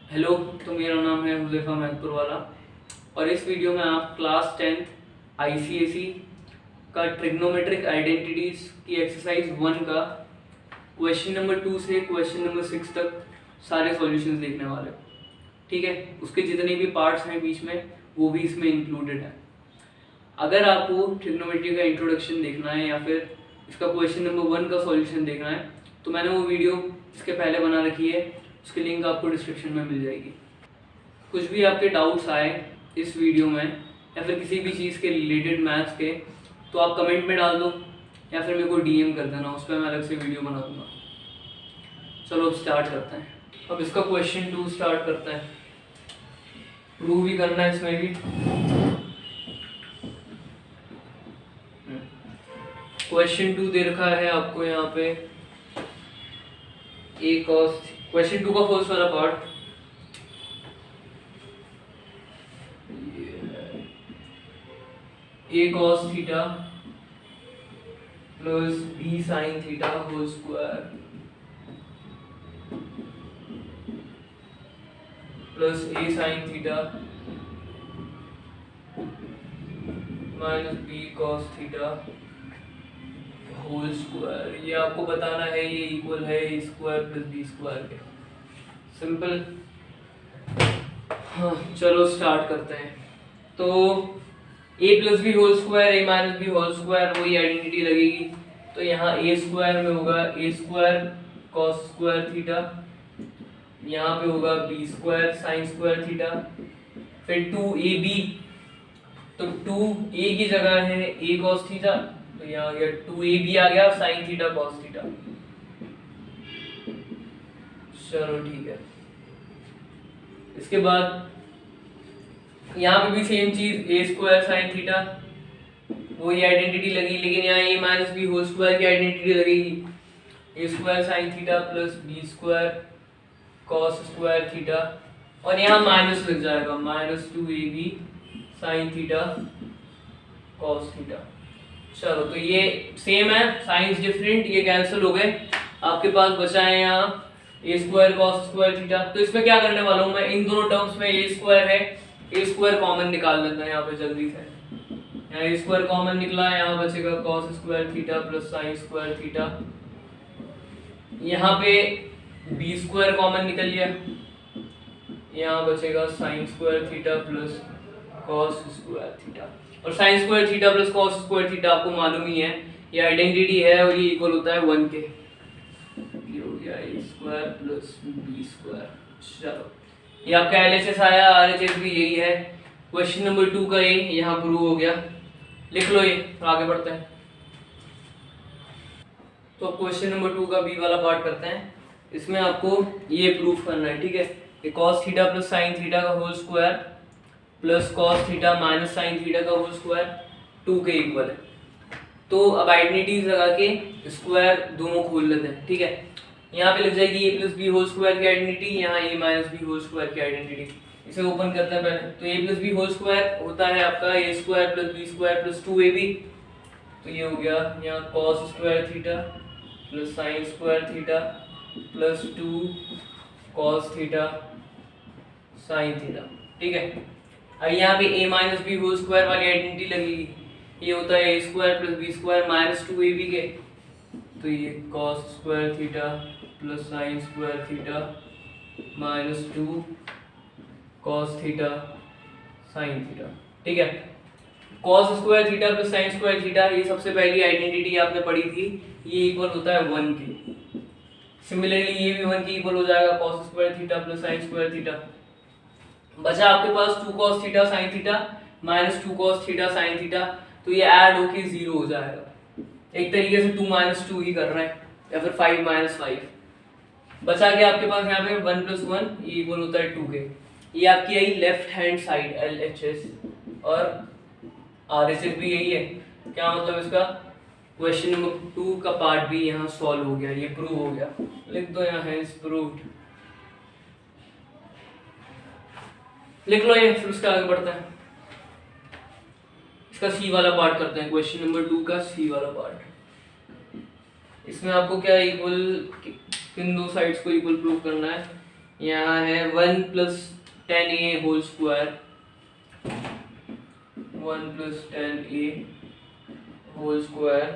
Hello, तो मेरा नाम है हुज़ैफ़ा महकपुर वाला और इस वीडियो में आप क्लास 10th आईसीएसई का ट्रिग्नोमेट्रिक आइडेंटिटीज़ की एक्सरसाइज 1 का क्वेश्चन नंबर 2 से क्वेश्चन नंबर 6 तक सारे सॉल्यूशंस देखने वाले हो। ठीक है, उसके जितने भी पार्ट्स हैं बीच में वो भी इसमें इंक्लूडेड है। अगर आपको ट्रिग्नोमेट्री का इंट्रोडक्शन देखना है या फिर इसका क्वेश्चन नंबर 1 का सॉल्यूशन देखना है तो मैंने वो वीडियो इसके पहले बना रखी है, उसकी लिंक आपको डिस्क्रिप्शन में मिल जाएगी। कुछ भी आपके डाउट्स आए इस वीडियो में या फिर किसी भी चीज़ के रिलेटेड मैथ्स के तो आप कमेंट में डाल दो या फिर मेरे को डीएम कर देना, उस पर मैं अलग से वीडियो बना दूंगा। चलो अब स्टार्ट करते हैं। अब इसका क्वेश्चन 2 स्टार्ट करते हैं। प्रूव भी करना है इसमें भी। क्वेश्चन 2 दे रखा है आपको यहाँ पे ए कॉस। क्वेश्चन 2 का फर्स्ट वाला part a cos theta plus b sine theta whole square plus a sine theta minus b cos theta whole square. ये आपको बताना है ये इक्वल है ए स्क्वायर प्लस बी स्क्वायर के। सिंपल। हाँ, चलो स्टार्ट करते हैं। तो ए plus B whole square a minus B whole square वही आइडेंटिटी लगेगी। तो यहाँ ए स्क्वायर में होगा a square cos square theta, यहाँ पे होगा b square sine square theta, फिर 2ab, तो 2a की जगह है a कॉस थीटा, तो यहाँ आ गया 2ab आ गया साइन थीटा कॉस थीटा। चलो ठीक है। इसके बाद यहाँ पे भी सेम चीज ए स्क्वायर साइन थीटा वही आइडेंटिटी लगी, लेकिन यहाँ A minus B whole square की आइडेंटिटी लगेगी। A square sine theta plus B square cos square theta और यहाँ माइनस लग जाएगा minus 2ab sine theta cos theta. चलो तो ये सेम है, साइंस डिफरेंट, ये कैंसिल हो गए। आपके पास बचा है यहाँ a square cos square theta. तो इसमें क्या करने वाला हूँ मैं, इन दोनों टर्म्स में ए स्क्वायर है, ए स्क्वायर कॉमन निकाल लेते हैं यहाँ पे जल्दी से। यहाँ ए स्क्वायर कॉमन निकला, यहाँ बचेगा cos square theta plus sine square theta. यहाँ पे बी स्क्वायर कॉमन निकल लिया, यहाँ बचेगा sine square theta plus cos square theta. और sine square theta plus cos square theta आपको मालूम ही है, ये आइडेंटिटी है और ये इक्वल होता है 1 के। ये हो गया A square plus B square. चलो ये आपका एलएचएस आया, आरएचएस भी यही है। क्वेश्चन नंबर 2 का ये यहाँ प्रूव हो गया, लिख लो ये, आगे बढ़ते हैं। तो क्वेश्चन नंबर 2 का बी वाला पार्ट करते हैं। इसमें आपको ये प्रूफ करना है, ठीक है। ये cos theta plus sine theta का whole square plus cos theta minus sine theta का होल स्क्वायर 2 के इक्वल है। तो अब आइडेंटिटीज लगा के स्क्वायर दोनों खोल लेते हैं, ठीक है। यहाँ पे लग जाएगी A plus B whole square की आइडेंटिटी, यहाँ A minus B whole square की आइडेंटिटी। इसे ओपन करते हैं पहले। तो ए प्लस बी होल स्क्वायर होता है आपका A square plus B square plus 2ab। तो ये हो गया यहाँ cos square theta plus sine square theta plus 2 cos theta sine theta, ठीक है। अब यहाँ पे a minus B whole square वाली आइडेंटिटी लगेगी, ये होता है a square plus B square minus 2ab के। तो ये cos square theta plus sine square theta minus 2 cos theta sine theta, ठीक है। cos square theta plus sine square theta ये सबसे पहली आइडेंटिटी आपने पढ़ी थी, ये इक्वल होता है 1 के। सिमिलरली ये भी 1 के इक्वल हो जाएगा cos square theta plus sine square theta. बचा आपके पास 2 cos theta sine theta minus 2 cos theta sine theta, तो ये ऐड होके 0 हो जाएगा। एक तरीके से 2 माइनस 2 ही कर रहे हैं या फिर 5 माइनस 5। बचा के आपके पास यहाँ पे 1 प्लस 1 ये इक्वल होता है 2 के। ये आपकी I left hand side LHS और RHS भी यही है। क्या मतलब इसका, क्वेश्चन नंबर 2 का पार्ट भी यहाँ सॉल्व हो गया, ये प्रूव हो गया। लिख दो यहाँ है प्रूव्ड, लिख लो ये, फिर उसका आगे बढ़ते हैं। इसका सी वाला पार्ट करते हैं, क्वेश्चन नंबर 2 का सी वाला पार्ट। इसमें आपको क्या इक्वल किन दो साइड्स को इक्वल प्रूव करना है, यहाँ है 1 plus 10a whole square, 1 plus 10a whole square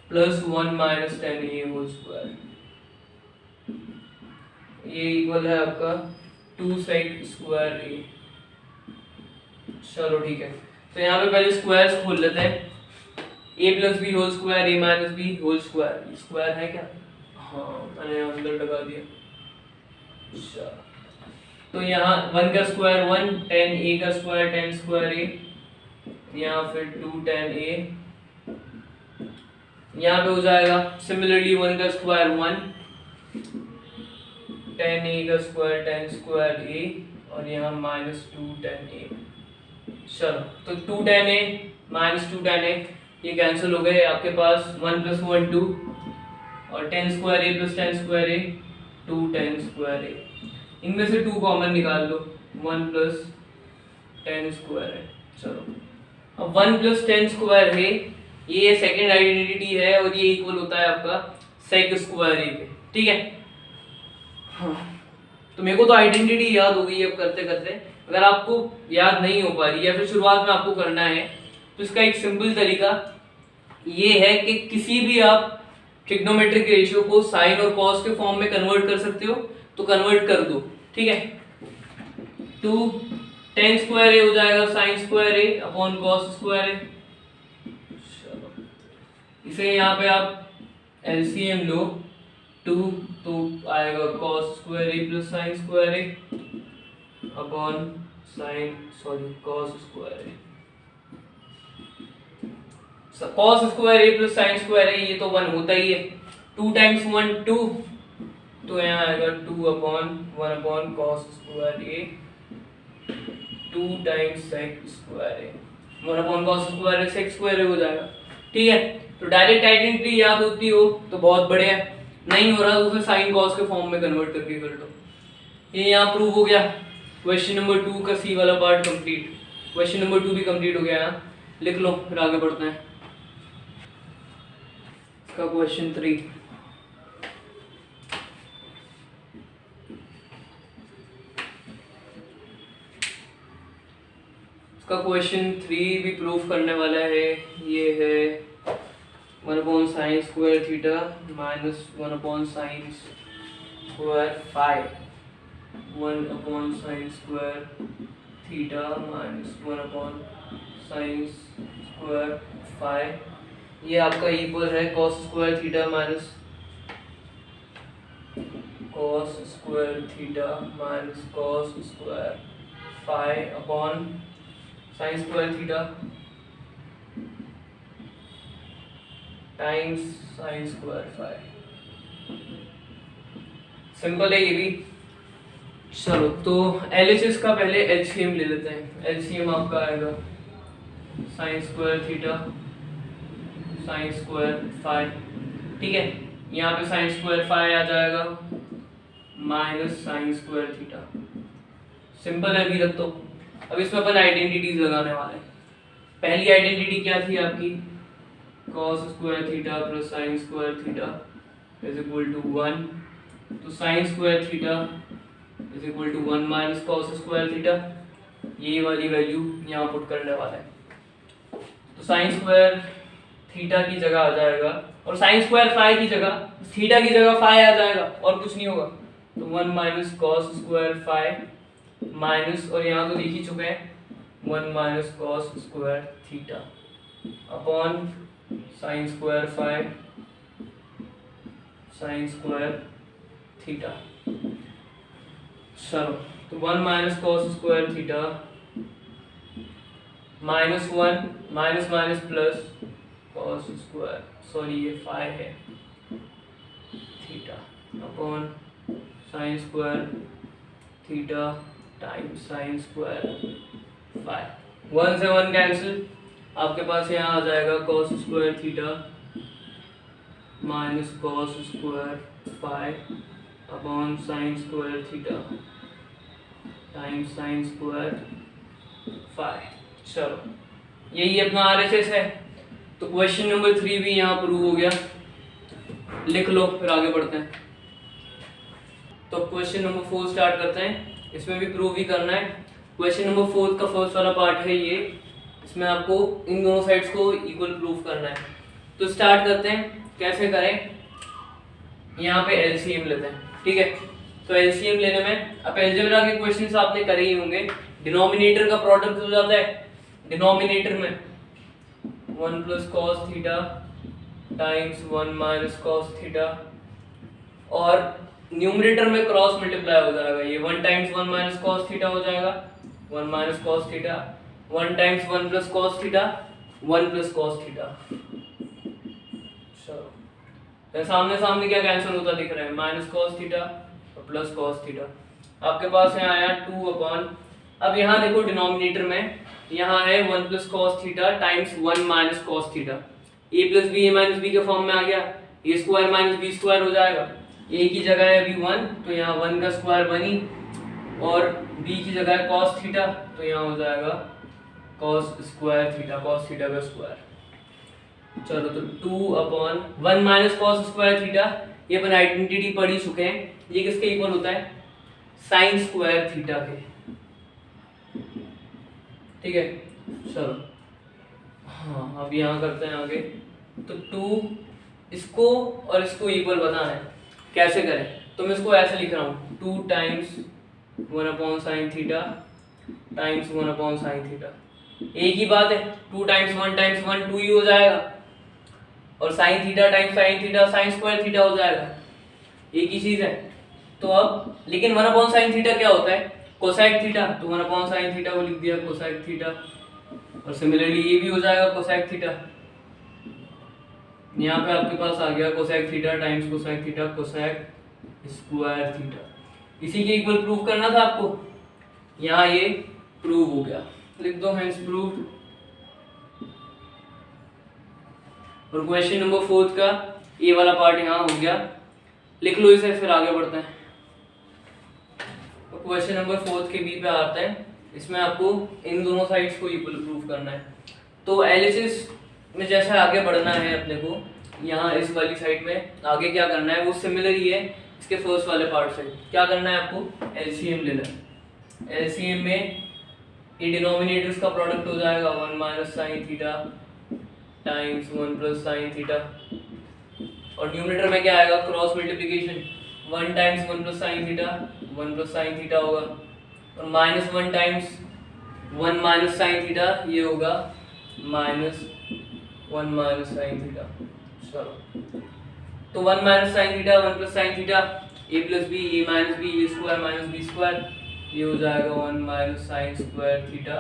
plus 1 minus 10a whole square, ये इक्वल है आपका 2 सेक स्क्वायर a। चलो ठीक है, तो यहाँ पे पहले स्क्वायर्स खोल लेते हैं। a plus B whole square, a minus B whole square, square है क्या? हाँ, मैंने अंदर लगा दिया। अच्छा, तो यहाँ 1 का स्क्वायर 1, 10 a का स्क्वायर 10 स्क्वायर a, यहाँ फिर 2 10 a, यहाँ पे हो जाएगा सिमिलरली 1 का स्क्वायर 1, 10 a का स्क्वायर 10 स्क्वायर a, और यहाँ माइनस 2 10 a। चलो, तो 2 10 a माइनस 2 10 a ये कैंसिल हो गए, आपके पास 1 प्लस 1 2, और 10 square a plus 10 square a 2 10 square a, इनमें से 2 कॉमन निकाल लो, 1 प्लस 10 स्क्वायर है। चलो, अब 1 प्लस 10 स्क्वायर है, ये सेकंड आइडेंटिटी है और ये इक्वल होता है आपका सेक स्क्वायर ए पे, ठीक है। हाँ, तो मेरे को तो आइडेंटिटी याद हो गई अब करते करते। अगर आपको याद नहीं हो पा रही या फिर शुरुआत में आपको करना है, तो इसका एक सिंपल तरीका ये है कि किसी भी आप ट्रिग्नोमेट्रिक रेशियो को साइन और कॉस के फॉर्म में कन्वर्ट कर सकते हो, तो कन्वर्ट कर दो, ठीक है। 2 10 स्क्वायर ए हो जाएगा साइन स्क्वायर ए अपॉन कॉस स्क्वायर ए। चलो, इसे यहाँ पे आप एलसीएम लो 2, तो आएगा कॉस स्क्वायर ए प्लस साइन स्क्वायर ए अपॉन कॉस स्क्वायर ए। कॉस स्क्वायर ए प्लस साइन स्क्वायर ए, ये तो 1 होता ही है। 2 टाइम्स 1 2, तो यहाँ आएगा 2 अपॉन 1 अपॉन कॉस स्क्वायर ए, 2 टाइम्स सेक स्क्वायर ए, 1 अपॉन कॉस स्क्वायर ए सेक स्क्वायर ए हो जाएगा, ठीक है। तो डायरेक्ट आइडेंटिटी याद होती हो तो बहुत बढ़िया है, नहीं हो रहा तो उसे साइन कॉस के फॉर्म में कन्वर्ट करके कर लो। ये यहाँ प्रूव हो गया। क्वेश्चन नंबर 2 का सी वाला पार्ट कंप्लीट। क्वेश्चन नंबर 2 भी कंप्लीट हो गया, लिख लो फिर आगे बढ़ते हैं। इसका क्वेश्चन 3, इसका क्वेश्चन 3 भी प्रूफ करने वाला है। ये है 1 upon sine square theta minus 1 upon sine square phi, 1 upon sine square theta minus 1 upon sine square phi, ये आपका इक्वल है cos square theta minus cos square theta minus cos square phi upon sine square theta times sine square phi. Simple है ये भी। चलो, तो LHS का पहले एलसीएम ले लेते हैं। एलसीएम आपका आएगा sine square theta sine square phi, ठीक है। यहाँ पे साइन स्क्वायर फाई आ जाएगा minus sine square theta. Simple है, अभी रख दो। अब इसमें अपन आइडेंटिटीज लगाने वाले हैं। पहली आइडेंटिटी क्या थी आपकी? Cos square theta plus sine square theta is equal to 1, तो sine square theta is equal to 1 minus cos square theta, ये वाली वैल्यू यहाँ पुट करने वाला है। तो साइन स्क्वायर थीटा की जगह आ जाएगा और साइन स्क्वायर फाई की जगह थीटा की जगह फाई आ जाएगा और कुछ नहीं होगा। तो 1 minus cos square phi minus, और यहाँ तो देख ही चुके हैं, 1 minus cos square theta upon sine square phi sine square theta. चलो, तो 1 minus cos square theta minus 1 minus minus plus cos square, sorry ये फाई है, theta upon sine square theta times sine square phi. 1 से 1 cancel, आपके पास यहाँ आ जाएगा cos square theta minus cos square phi upon sine square theta times sine square phi. चलो, यही अपना आरएचएस है। तो क्वेश्चन नंबर 3 भी यहाँ प्रूव हो गया, लिख लो फिर आगे बढ़ते हैं। तो क्वेश्चन नंबर 4 स्टार्ट करते हैं, इसमें भी प्रूव ही करना है। क्वेश्चन नंबर 4 का फर्स्ट वाला पार्ट है ये, इसमें आपको इन दोनों साइड्स को इक्वल प्रूफ करना है। तो स्टार्ट करते हैं, कैसे करें। यहाँ पे एलसीएम लेते हैं, ठीक है। तो एलसीएम लेने में, अब अलजेब्रा के क्वेश्चंस आपने करे ही होंगे। डिनोमिनेटर का प्रोडक्ट हो जाता है डिनोमिनेटर में 1 plus cos theta times 1 minus cos theta, और न्यूमरेटर में क्रॉस मल्टीप्लाई हो जाएगा, ये 1 टाइम्स 1 माइनस कॉस थीटा हो जाएगा, 1 minus cos theta, 1 times 1 plus cos theta, 1 plus cos theta. चलो सामने सामने क्या कैंसिल होता दिख रहा है, माइनस कॉस थीटा और प्लस कॉस थीटा। आपके पास यहाँ आया 2 अपॉन, अब यहाँ देखो डिनोमिनेटर में यहाँ है 1 plus cos theta times 1 minus cos theta, A plus B A minus B के फॉर्म में आ गया, A square minus B square हो जाएगा। ए की जगह है अभी 1, तो यहाँ 1 का स्क्वायर बनी, और बी की जगह है कॉस थीटा, तो यहाँ हो जाएगा cos square theta, cos theta का स्क्वायर। चलो तो 2 upon 1 minus cos square theta, ये अपन आइडेंटिटी पढ़ ही चुके हैं, ये किसके इक्वल होता है, साइन स्क्वायर थीटा के, ठीक है। चलो हाँ, अब यहाँ करते हैं आगे। तो 2 इसको और इसको इक्वल बनाना है, कैसे करें, तो मैं इसको ऐसे लिख रहा हूँ 2 times 1 upon sine theta times 1 upon sine theta. एक ही बात है, 2 टाइम्स 1 टाइम्स 1 2 ही हो जाएगा, और sine theta times sine theta sine square theta हो जाएगा, एक ही चीज है। तो अब लेकिन 1 अपॉन साइन थीटा क्या होता है, कोसेक थीटा, तो 1 अपॉन साइन थीटा को लिख दिया कोसेक थीटा, और सिमिलरली ये भी हो जाएगा कोसेक थीटा। यहाँ पे आपके पास आ गया cosec theta times cosec theta cosec square theta. इसी के इक्वल प्रूफ करना था आपको, यहाँ ये प्रूव हो गया, लिख दो हेंस प्रूव्ड। और क्वेश्चन नंबर 4 का ये वाला पार्ट यहाँ हो गया, लिख लो इसे, फिर आगे बढ़ते हैं। क्वेश्चन नंबर 4 के बी पे आता है, इसमें आपको इन दोनों साइड्स को इक्वल प्रूफ करना है। तो एलिसिस में जैसे आगे बढ़ना है अपने को, यहाँ इस वाली साइड में आगे क्या करना है वो सिमिलर ही है इसके फर्स्ट वाले पार्ट से। क्या करना है आपको, एलसीएम लेना है। एलसीएम में ये डिनोमिनेटर्स का प्रोडक्ट हो जाएगा 1 minus sine theta times 1 plus sine theta, और न्यूमरेटर में क्या आएगा, cross multiplication 1 times 1 plus sine theta 1 plus sine theta होगा, और minus 1 times 1 minus sine theta, ये होगा माइनस 1 माइनस साइन थीटा। चलो तो 1 minus sine theta 1 plus sine theta, A plus B A minus B A square minus B square, ये हो जाएगा 1 minus sine square theta,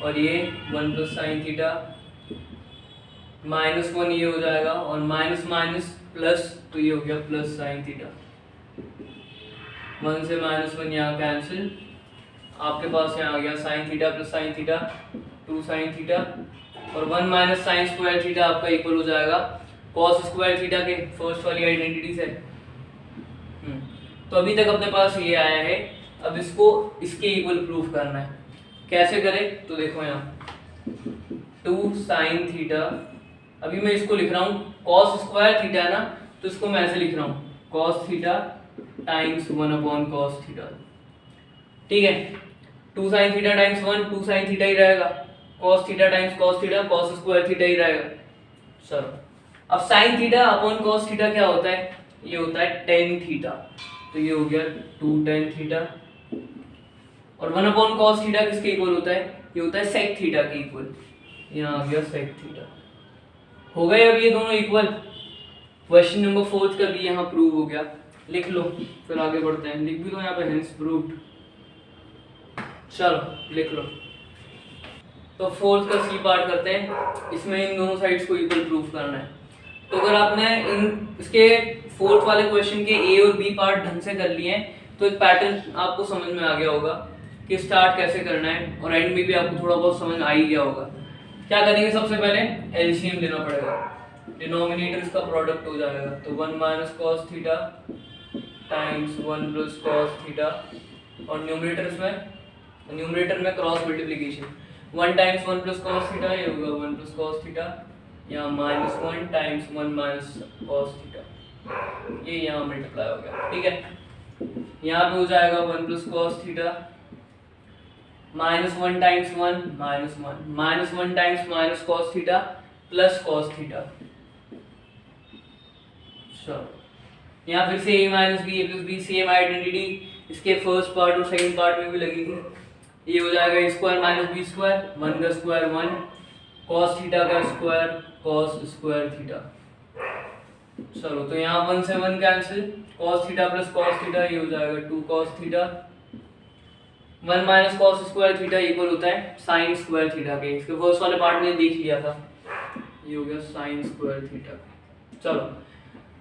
और ये 1 प्लस साइन थीटा माइनस 1 ये हो जाएगा, और माइनस माइनस प्लस, तो ये हो गया प्लस साइन थीटा। 1 से माइनस 1 यहाँ कैंसिल, आपके पास यहाँ आ गया sign theta plus sine theta 2 sine theta, और 1 माइनस साइन स्क्वायर थीटा आपका इक्वल हो जाएगा कॉस स्क्वायर थीटा के फर्स्ट वाली आइडेंटिटी से। तो अभी तक अपने पास ये आया है, अब इसको इसके इक्वल प्रूफ करना है, कैसे करें, तो देखो यहाँ 2 साइन थीटा, अभी मैं इसको लिख रहा हूँ कॉस स्क्वायर थीटा है ना, तो इसको मैं ऐसे लिख रहा हूँ cos theta times 1 upon cos theta, ठीक है। 2 sine theta times 1 2 sine theta ही रहेगा, cos theta times cos theta cos square theta ही रहेगा। चलो अब sine theta upon cos theta क्या होता है, ये होता है टेन थीटा, तो ये हो गया 2 टेन थीटा, और 1 अपॉन कॉस थीटा किसके इक्वल होता है, ये होता है सेक थीटा के इक्वल, यहाँ आ गया सेक थीटा। हो गए अब ये दोनों इक्वल। क्वेश्चन नंबर 4 का भी यहाँ प्रूव हो गया, लिख लो फिर आगे बढ़ते हैं, लिख भी लो यहाँ पे हेंस प्रूव्ड। चलो लिख लो। तो 4th का सी पार्ट करते हैं, इसमें इन दोनों साइड्स को इक्वल प्रूफ करना है। तो अगर आपने इन इसके 4th वाले क्वेश्चन के ए और बी पार्ट ढंग से कर लिए हैं तो एक पैटर्न आपको समझ में आ गया होगा कि स्टार्ट कैसे करना है, और एंड में भी आपको थोड़ा बहुत समझ आ ही गया होगा। क्या करेंगे, सबसे पहले एलसीएम लेना पड़ेगा, डिनोमिनेटर्स का प्रोडक्ट हो जाएगा, तो 1 minus cos theta times 1 plus cos theta, और न्यूमरेटर में cross multiplication 1 times 1 plus cos theta, ये होगा 1 प्लस कॉस थीटा, यहाँ minus 1 times 1 minus cos theta, ये यहाँ मल्टीप्लाई हो गया, ठीक है। यहाँ पे हो जाएगा 1 plus cos theta -1 times 1 -1 -1 times minus cos theta plus cos theta. चलो यहाँ फिर से a minus B A plus b, same identity इसके फर्स्ट पार्ट और सेकंड पार्ट में भी लगी थी। ये हो जाएगा a square minus B square, 1 का स्क्वायर 1, कॉस थीटा का स्क्वायर कॉस स्क्वायर थीटा। चलो तो यहाँ 1 से 1 cancel, cos theta plus cos theta ये हो जाएगा 2 cos theta, 1 minus cos square theta equal होता है साइन स्क्वायर थीटा के। इसके फर्स्ट वाले पार्ट में देख लिया था, ये हो गया साइन स्क्वायर थीटा। चलो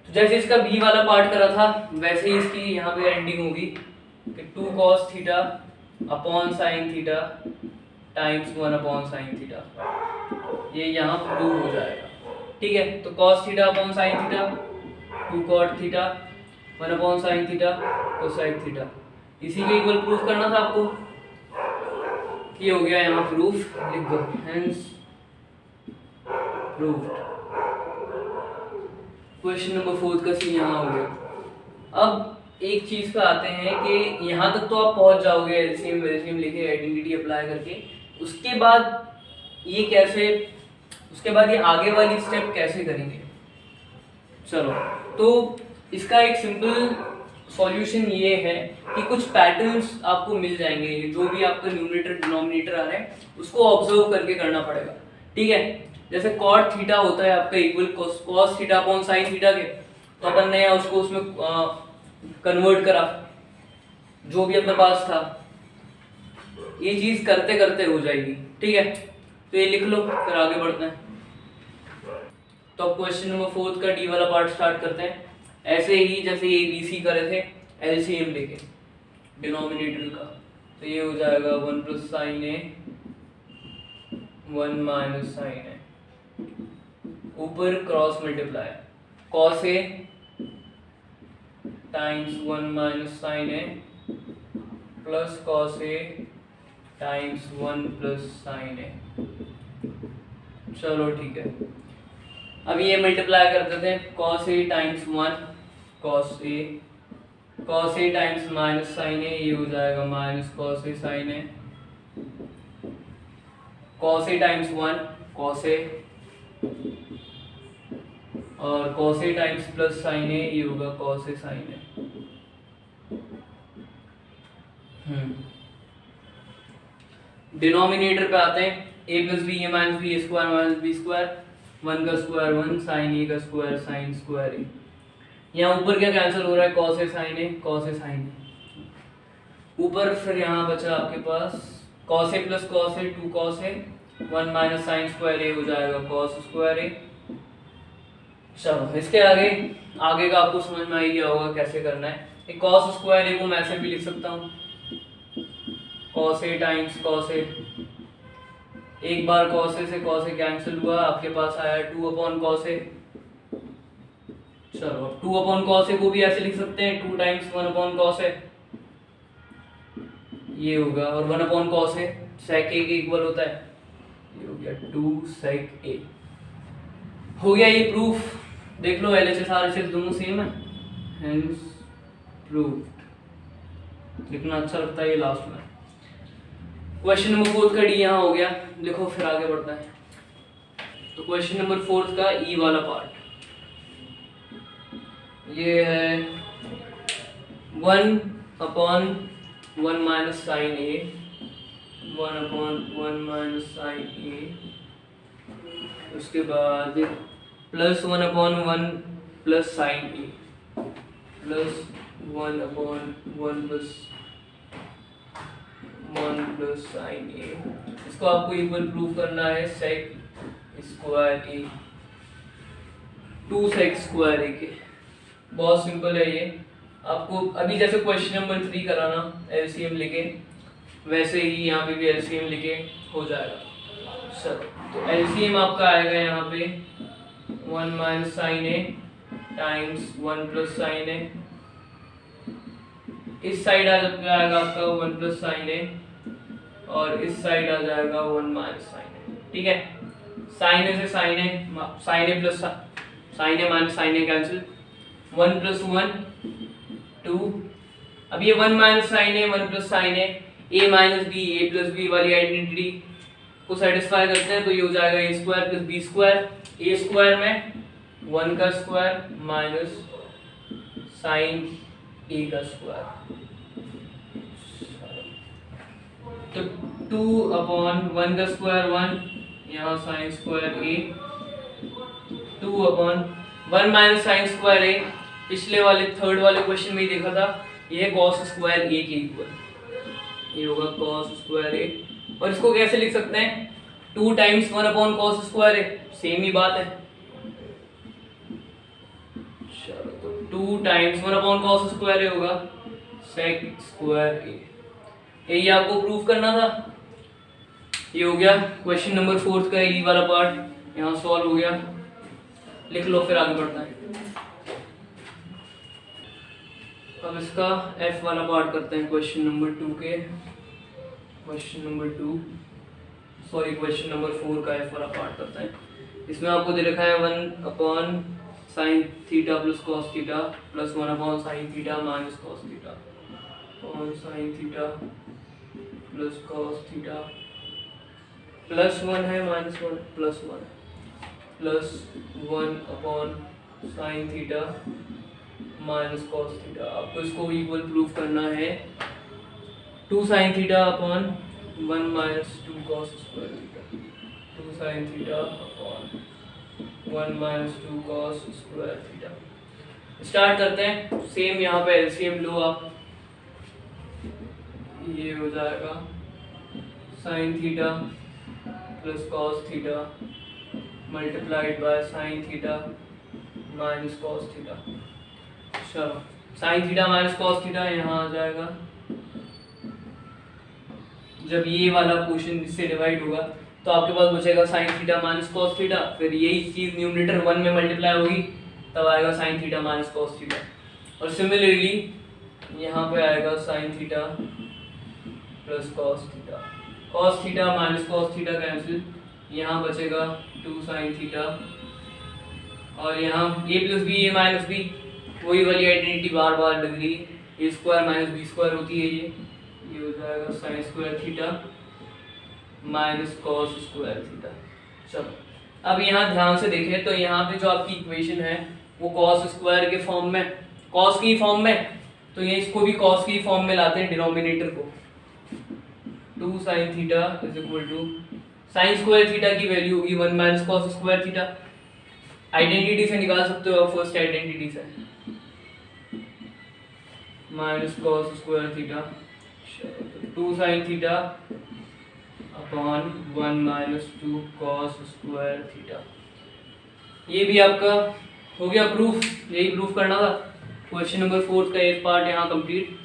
तो जैसे इसका बी वाला पार्ट करा था वैसे ही इसकी यहाँ पे एंडिंग होगी कि 2 cos theta upon sine theta times 1 upon sine theta. ये यहाँ प्रूव हो जाएगा, ठीक है। तो cos theta upon sine theta 2 cot theta 1 upon sine theta cosine theta, इसी के इक्वल प्रूफ करना था आपको। ये हो गया यहाँ प्रूफ, लिख दो हेंस प्रूव्ड। क्वेश्चन नंबर 4 का सी यहाँ हो गया। अब एक चीज पे आते हैं कि यहाँ तक तो आप पहुंच जाओगे एलसीएम वेलसीएम लेके आइडेंटिटी अप्लाई करके, उसके बाद ये कैसे, उसके बाद ये आगे वाली स्टेप कैसे करेंगे। चलो तो इसका एक सिंपल सॉल्यूशन ये है कि कुछ पैटर्न्स आपको मिल जाएंगे, जो भी आपका न्यूमरेटर डिनोमिनेटर आ रहा है उसको ऑब्जर्व करके करना पड़ेगा, ठीक है। जैसे कॉट थीटा होता है आपका equal cos theta upon sine theta के, तो अपन ने उसको उसमें कन्वर्ट करा जो भी अपने पास था। ये चीज करते करते हो जाएगी, ठीक है। तो ये लिख लो, फिर आगे बढ़ते हैं। तो अब क्वेश्चन नंबर 4 का डी वाला पार्ट स्टार्ट करते हैं। ऐसे ही जैसे ए बी सी करे थे एलसीएम लेके डिनोमिनेटर का, तो ये हो जाएगा 1 plus sine A 1 minus sine ए, ऊपर cross multiply cos A times 1 minus sine A plus cos A times 1 plus sine ए। चलो ठीक है, अब ये मल्टीप्लाई कर देते हैं, cos A times 1 cos A times minus sine ए, ये हो जाएगा minus cos A sine A, cos A times 1 cos A और cos A times plus sine ए, ये होगा cos A sine A. Denominator पे आते हैं, A plus B A minus B square minus B square, 1 का स्क्वायर 1 साइन ए का square sine square ए। यहाँ ऊपर क्या कैंसिल हो रहा है, cos A sine A cos A sine ए। ऊपर फिर यहाँ बचा आपके पास cos A plus cos A 2 cos A 1 minus sine square ए हो जाएगा कॉस स्क्वायर ए। चलो इसके आगे का आपको समझ में आ गया होगा कैसे करना है। एक कॉस स्क्वायर ए को मैं ऐसे भी लिख सकता हूँ, cos A times cos A, एक बार कॉस ए से कॉस ए कैंसिल हुआ, आपके पास आया 2 अपॉन कॉस ए। चलो 2 अपॉन कॉस ए को भी ऐसे लिख सकते हैं, 2 टाइम्स 1 अपॉन कॉस ए ये होगा, और 1 अपॉन कॉस ए सेक ए के इक्वल होता है, ये हो गया 2 सेक ए। हो गया ये प्रूफ, देख लो एलएचएस आरएचएस दोनों सेम है, हेंस प्रूव्ड। लिखना अच्छा लगता है ये लास्ट में। क्वेश्चन नंबर 4 का डी यहाँ हो गया, देखो फिर आगे बढ़ता है। तो क्वेश्चन नंबर 4 का ई वाला पार्ट ये है 1 upon 1 minus sine A, 1 upon 1 minus sine A, उसके बाद plus 1 upon 1 plus sine A, plus 1 upon 1 plus 1 plus sine A. इसको आपको इक्वल प्रूव करना है सेक स्क्वायर ए 2 सेक स्क्वायर ए के। बहुत सिंपल है ये, आपको अभी जैसे क्वेश्चन नंबर 3 कराना एलसीएम लेके, वैसे ही यहाँ पे भी एलसीएम लेके हो जाएगा। चलो तो एलसीएम आपका आएगा यहाँ पे 1 माइनस साइन ए टाइम्स 1 प्लस साइन ए, इस साइड आ जाएगा आपका 1 प्लस साइन ए और इस साइड आ जाएगा 1 माइनस साइन ए, ठीक है। साइन ए से sine A plus sine a minus sine a cancel, 1 plus 1 2 अब ये 1 माइनस साइन है 1 प्लस साइन है, a minus B A plus b वाली आइडेंटिटी को सेटिस्फाई करते हैं, तो ये हो जाएगा a square plus B square, a square में 1 का स्क्वायर माइनस साइन ए का स्क्वायर, तो 2/1 का स्क्वायर 1, यहाँ साइन स्क्वायर ए, 2/1 माइनस साइन स्क्वायर ए, पिछले वाले थर्ड वाले क्वेश्चन में ही देखा था, ये कॉस स्क्वायर ए के इक्वल, ये होगा कॉस स्क्वायर ए, और इसको कैसे लिख सकते हैं 2 टाइम्स 1 कॉस स्क्वायर ए, सेम ही बात है। चलो तो 2 टाइम्स 1 कॉस स्क्वायर ए होगा सेक स्क्वायर ए, यही आपको प्रूफ करना था। ये हो गया क्वेश्चन नंबर 4 का ई वाला पार्ट, यहाँ सॉल्व हो गया, लिख लो फिर आगे बढ़ता है। अब इसका एफ वाला पार्ट करते हैं क्वेश्चन नंबर 2 के, क्वेश्चन नंबर 4 का एफ वाला पार्ट करते हैं। इसमें आपको दे रखा है 1 sine theta plus cos theta plus 1 sine theta minus cos theta, sine theta plus cos theta plus 1 है minus 1 plus 1 plus 1 sine theta minus cos theta. आपको इसको इक्वल प्रूफ करना है 2 sine theta upon 1 minus 2 cos square theta, 2 sine theta upon 1 minus 2 cos square theta. Start करते हैं, same यहाँ पे LCM लो आप, ये हो जाएगा sine theta plus cos theta multiplied by sine theta minus cos theta. चलो sine theta minus cos theta यहाँ आ जाएगा, जब ये वाला पोर्शन इससे डिवाइड होगा तो आपके पास बचेगा sign theta minus cos theta, फिर यही चीज न्यूमरेटर 1 में मल्टीप्लाई होगी तब आएगा sine theta minus cos theta, और सिमिलरली यहाँ पे आएगा sine theta plus cos theta, cos theta minus cos theta cancel, यहाँ बचेगा 2 साइन थीटा, और यहाँ a plus B A minus b वही वाली आइडेंटिटी बार बार लग रही है, ए स्क्वायर माइनस बी स्क्वायर होती है, ये हो जाएगा sine square theta minus cos square theta. चलो अब यहाँ ध्यान से देखें तो यहाँ पे जो आपकी इक्वेशन है वो कॉस स्क्वायर के फॉर्म में, कॉस की फॉर्म में, तो ये इसको भी कॉस की फॉर्म में लाते हैं डिनोमिनेटर को, 2 sine theta is equal to sine square theta की वैल्यू होगी 1 minus cos square theta, identity से निकाल सकते हो आप, फर्स्ट आइडेंटिटी से minus cos square theta, 2 sine theta upon 1 minus 2 cos square theta. ये भी आपका हो गया प्रूफ, यही प्रूफ करना था। क्वेश्चन नंबर 4 का एक पार्ट यहाँ कंप्लीट,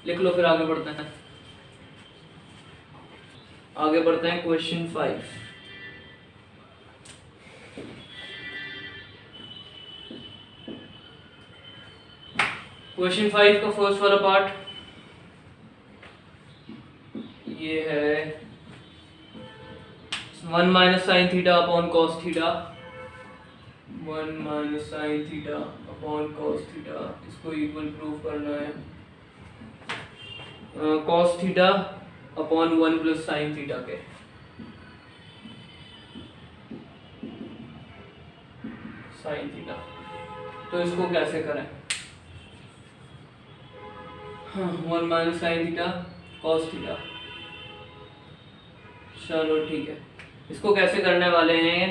लिख लो फिर आगे बढ़ते हैं। आगे बढ़ते हैं क्वेश्चन 5। क्वेश्चन 5 का फर्स्ट वाला पार्ट ये है 1 minus sine theta upon cos theta, 1 minus sine theta upon cos theta, इसको इक्वल प्रूफ करना है cos theta upon 1 plus sine theta के। साइन थीटा, तो इसको कैसे करें, 1 minus sine theta cos theta. चलो ठीक है, इसको कैसे करने वाले हैं,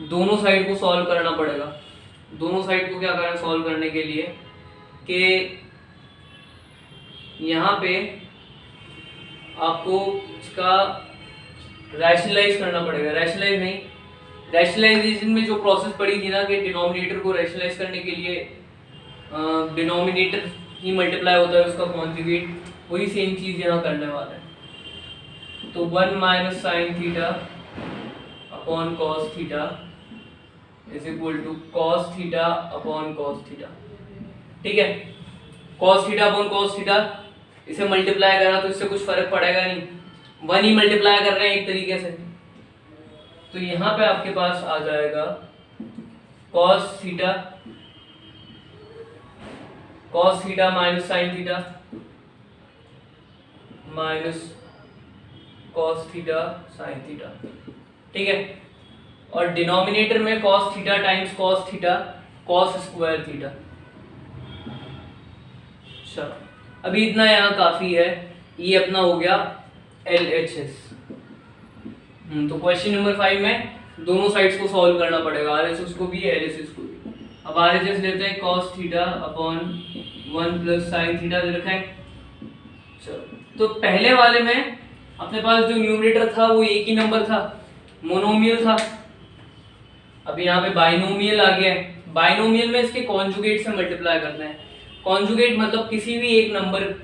दोनों साइड को सॉल्व करना पड़ेगा। दोनों साइड को क्या करें सॉल्व करने के लिए कि यहाँ पे आपको इसका रैशनलाइज करना पड़ेगा, रैशनलाइज नहीं, रैशनलाइजेशन में जो प्रोसेस पड़ी थी ना कि डिनोमिनेटर को रैशनलाइज करने के लिए डिनोमिनेटर ही मल्टीप्लाई होता है उसका कॉन्जुगेट, वही सेम चीज़ यहाँ करने वाला है। तो 1 minus sine theta upon cos theta is equal to cos theta upon cos theta. ठीक है, cos theta upon cos theta, इसे मल्टीप्लाई करा तो इससे कुछ फर्क पड़ेगा नहीं, 1 ही मल्टीप्लाई कर रहे हैं एक तरीके से। तो यहाँ पे आपके पास आ जाएगा cos theta cos theta minus sine theta minus cos theta sine theta, ठीक है। और डिनोमिनेटर में cos theta times cos theta cos square theta. चलो अभी इतना यहाँ काफी है, ये अपना हो गया LHS। तो क्वेश्चन नंबर 5 में दोनों साइड्स को सॉल्व करना पड़ेगा, RHS को भी LHS को भी। अब RHS लेते हैं cos theta upon 1 plus sine theta दे रखा है। चलो तो पहले वाले में अपने पास जो न्यूमरेटर था वो एक ही नंबर था, मोनोमियल था। अब यहाँ पे बाइनोमियल आ गया है। बाइनोमियल में इसके कॉन्जुगेट से मल्टीप्लाई करना है। कॉन्जुगेट मतलब किसी भी एक नंबर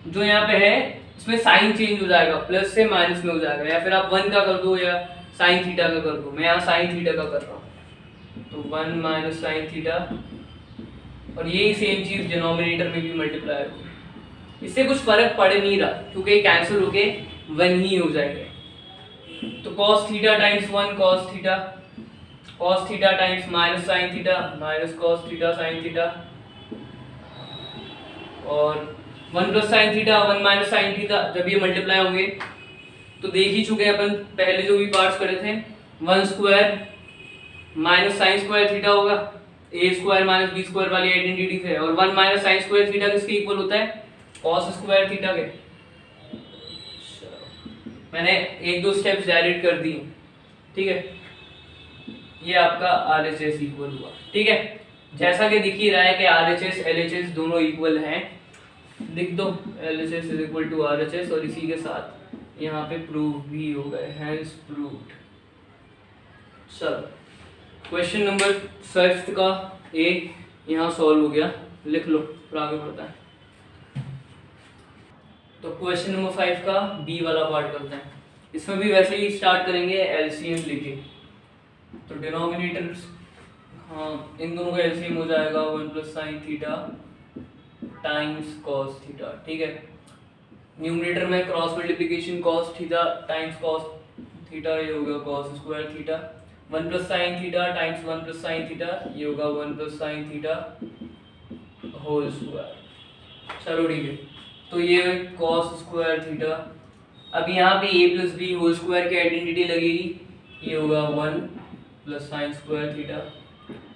जो यहाँ पे है इसमें साइन चेंज हो जाएगा, प्लस से माइनस में हो जाएगा, या फिर आप 1 का कर दो या साइन थीटा का कर दो। मैं यहाँ साइन थीटा का कर रहा हूँ, तो 1 माइनस साइन थीटा, और यही सेम चीज डिनोमिनेटर में भी मल्टीप्लाई होगी। इससे कुछ फर्क पड़ नहीं रहा क्योंकि कैंसिल होके 1 ही हो जाएगा। तो cos theta times 1 cos theta times minus sine theta minus cos theta sine theta, और 1 plus sine theta 1 minus sine theta. जब ये मल्टीप्लाई होंगे तो देख ही चुके हैं अपन पहले जो भी पार्ट्स करे थे, 1 square minus sine square theta होगा, a square minus b square वाली आइडेंटिटी से, और 1 माइनस साइन स्क्वायर थीटा किसके इक्वल होता है, cos स्क्वायर थीटा के। मैंने 1-2 स्टेप्स डायरेक्ट कर दी, ठीक है। ये आपका RHS इक्वल हुआ, ठीक है। जैसा कि दिख ही रहा है कि RHS LHS दोनों इक्वल हैं, लिख दो LHS is equal to RHS, और इसी के साथ यहाँ पे प्रूव भी हो गए, हैंस प्रूव्ड। चलो क्वेश्चन नंबर 5 का A यहाँ सॉल्व हो गया, लिख लो फिर आगे बढ़ता है। तो क्वेश्चन नंबर 5 का B वाला पार्ट करते हैं। इसमें भी वैसे ही स्टार्ट करेंगे LCM लेके। तो डिनोमिनेटर्स, हाँ इन दोनों का LCM हो जाएगा 1 plus sine theta times cos theta, ठीक है। न्यूमरेटर में cross multiplication cos theta times cos theta, ये होगा cos square theta. 1 plus sine theta times 1 plus sine theta, ये होगा 1 plus sine theta whole square. चलो ठीक है, तो ये कॉस स्क्वायर थीटा। अब यहाँ पे a plus B whole square की आइडेंटिटी लगेगी, ये होगा 1 plus sine square theta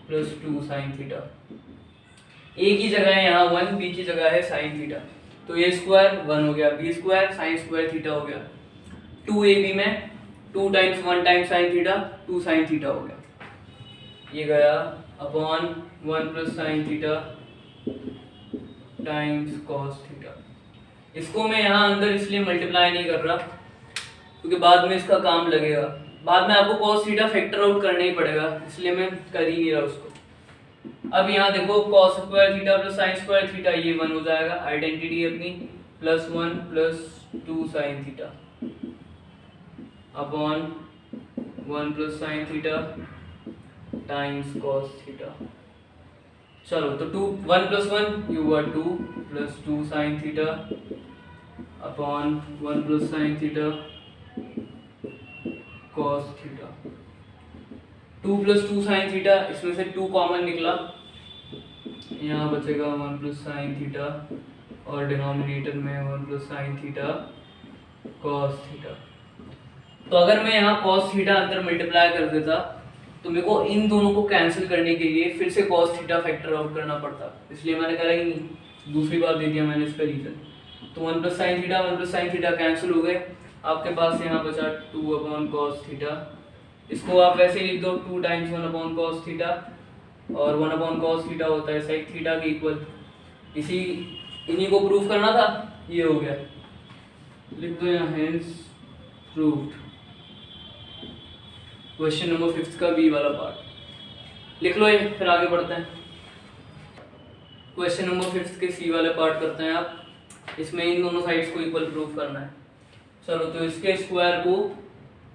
plus 2 sine theta. a की जगह है यहाँ 1, b की जगह है साइन थीटा, तो a स्क्वायर 1 हो गया, b square sine square theta हो गया। 2ab में 2 times 1 times sine theta 2 sine theta हो गया, ये गया upon 1 plus sine theta times cos theta. इसको मैं यहाँ अंदर इसलिए मल्टीप्लाई नहीं कर रहा क्योंकि बाद में इसका काम लगेगा, बाद में आपको कॉस थीटा फैक्टर आउट करना ही पड़ेगा, इसलिए मैं कर ही नहीं रहा उसको। अब यहाँ देखो cos square theta plus sine square theta, ये 1 हो जाएगा, आइडेंटिटी अपनी plus 1 plus 2 sine theta upon 1 plus sine theta times cos theta. चलो तो 1 प्लस 1 ये हुआ 2 plus 2 sine theta upon 1 plus sine theta cos theta. 2 plus 2 sine theta, इसमें से 2 कॉमन निकला, यहाँ बचेगा 1 प्लस साइन थीटा, और डिनोमिनेटर में 1 plus sine theta cos theta. तो अगर मैं यहाँ कॉस थीटा अंदर मल्टीप्लाई कर देता तो मेरे को इन दोनों को कैंसिल करने के लिए फिर से कॉस थीटा फैक्टर आउट करना पड़ता, इसलिए मैंने करा ही नहीं, दूसरी बार दे दिया मैंने इसका रीजन। तो 1 प्लस साइन थीटा कैंसिल हो गए, आपके पास यहाँ बचा 2 अपॉन कॉस थीटा। इसको आप वैसे ही लिख दो 2 टाइम्स 1 अपॉन कॉस थीटा, और 1 अपॉन कॉस थीटा होता है सेक थीटा के इक्वल। इन्हीं को प्रूफ करना था, ये हो गया, लिख दो यहाँ हेंस प्रूव्ड। क्वेश्चन नंबर 5 का बी वाला पार्ट लिख लो ये, फिर आगे बढ़ते हैं। क्वेश्चन नंबर 5 के सी वाले पार्ट करते हैं आप। इसमें इन दोनों साइड्स को इक्वल प्रूफ करना है। चलो तो इसके स्क्वायर को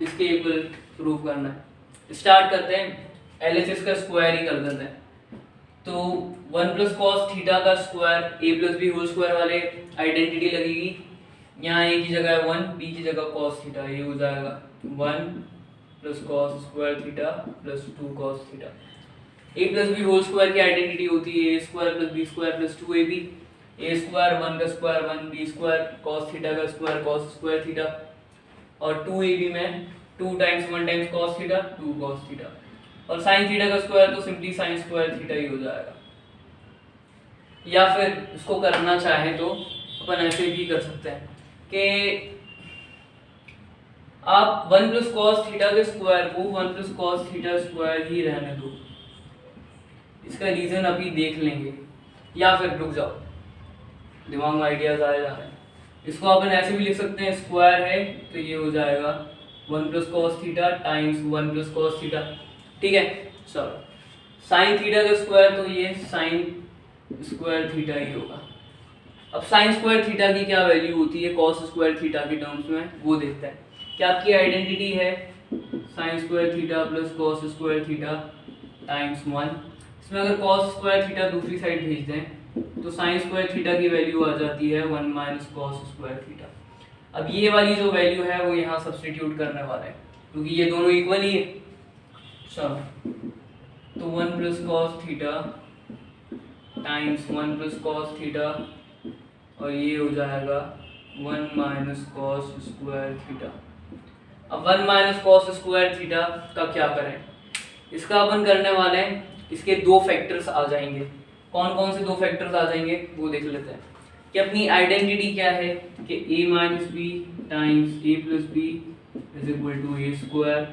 इसके इक्वल प्रूफ करना है। स्टार्ट करते हैं, LHS का स्क्वायर ही कर देते हैं। तो 1 प्लस कॉस थीटा का square a plus B whole square वाले आइडेंटिटी लगेगी, यहाँ a की जगह 1 b की जगह कॉस थीटा, ये हो जाएगा 1 plus cos square theta plus 2 cos theta. A plus B whole square की आइडेंटिटी होती है ए square plus B square plus 2ab, A square 1 का square 1, B square cos theta का स्क्वायर कॉस स्क्वायर थीटा, और 2ab में 2 times 1 times cos theta 2 cos theta, और sine theta का square तो सिंपली साइन स्क्वायर थीटा ही हो जाएगा। या फिर इसको करना चाहे तो अपन ऐसे भी कर सकते हैं कि आप 1 प्लस कॉस थीटा के स्क्वायर को 1 प्लस कॉस थीटा स्क्वायर ही रहने दो, इसका रीजन अभी देख लेंगे। या फिर रुक जाओ, दिमाग में आइडियाज आए जा रहे हैं। इसको अपन ऐसे भी लिख सकते हैं, स्क्वायर है तो ये हो जाएगा 1 plus cos theta times 1 plus cos theta, ठीक है। चलो साइन थीटा का स्क्वायर तो ये साइन स्क्वायर थीटा ही होगा। अब साइन स्क्वायर थीटा की क्या वैल्यू होती है कॉस स्क्वायर थीटा के टर्म्स में, वो देखते हैं। क्या आपकी आइडेंटिटी है sign square theta plus cos square theta times 1। इसमें अगर कॉस स्क्वायर थीटा दूसरी साइड भेज दें तो साइन स्क्वायर थीटा की वैल्यू आ जाती है 1 माइनस कॉस स्क्वायर थीटा। अब ये वाली जो वैल्यू है वो यहाँ सब्स्टिट्यूट करने वाले हैं क्योंकि ये दोनों इक्वल ही है। चलो तो 1 plus cos theta times 1 plus cos theta, और ये हो जाएगा 1 माइनस कॉस स्क्वायर थीटा। अब 1 माइनस कॉस स्क्वायर थीटा का क्या करें, इसका अपन करने वाले हैं, इसके दो फैक्टर्स आ जाएंगे। कौन कौन से दो फैक्टर्स आ जाएंगे वो देख लेते हैं कि अपनी आइडेंटिटी क्या है कि a minus b times a plus b is equal to a square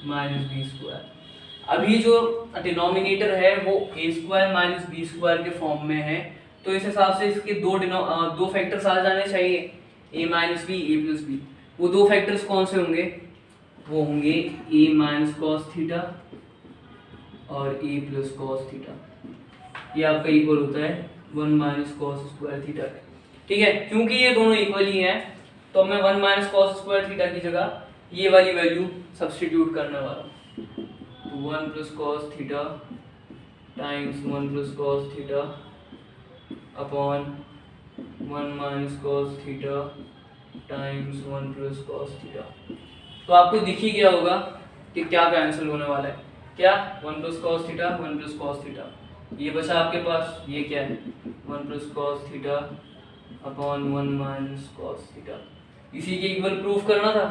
minus B square. अभी जो डिनोमिनेटर है वो a square minus B square के फॉर्म में है, तो इस हिसाब से इसके दो फैक्टर्स आ जाने चाहिए, a minus b a plus b. वो दो फैक्टर्स कौन से होंगे, वो होंगे a माइनस कॉस थीटा और a प्लस कॉस थीटा। ये आपका इक्वल होता है 1 माइनस कॉस स्क्वायर थीटा, ठीक है। क्योंकि ये दोनों इक्वल ही हैं तो मैं 1 माइनस कॉस स्क्वायर थीटा की जगह ये वाली वैल्यू सब्स्टिट्यूट करने वाला हूँ। तो 1 plus cos theta times 1 plus cos theta upon 1 minus cos theta times 1 plus cos theta. तो आपको दिख ही गया होगा कि क्या कैंसिल होने वाला है, क्या 1 plus cos theta 1 plus cos theta, ये बचा आपके पास, ये क्या है 1 plus cos theta upon 1 minus cos theta. इसी के इक्वल प्रूफ करना था,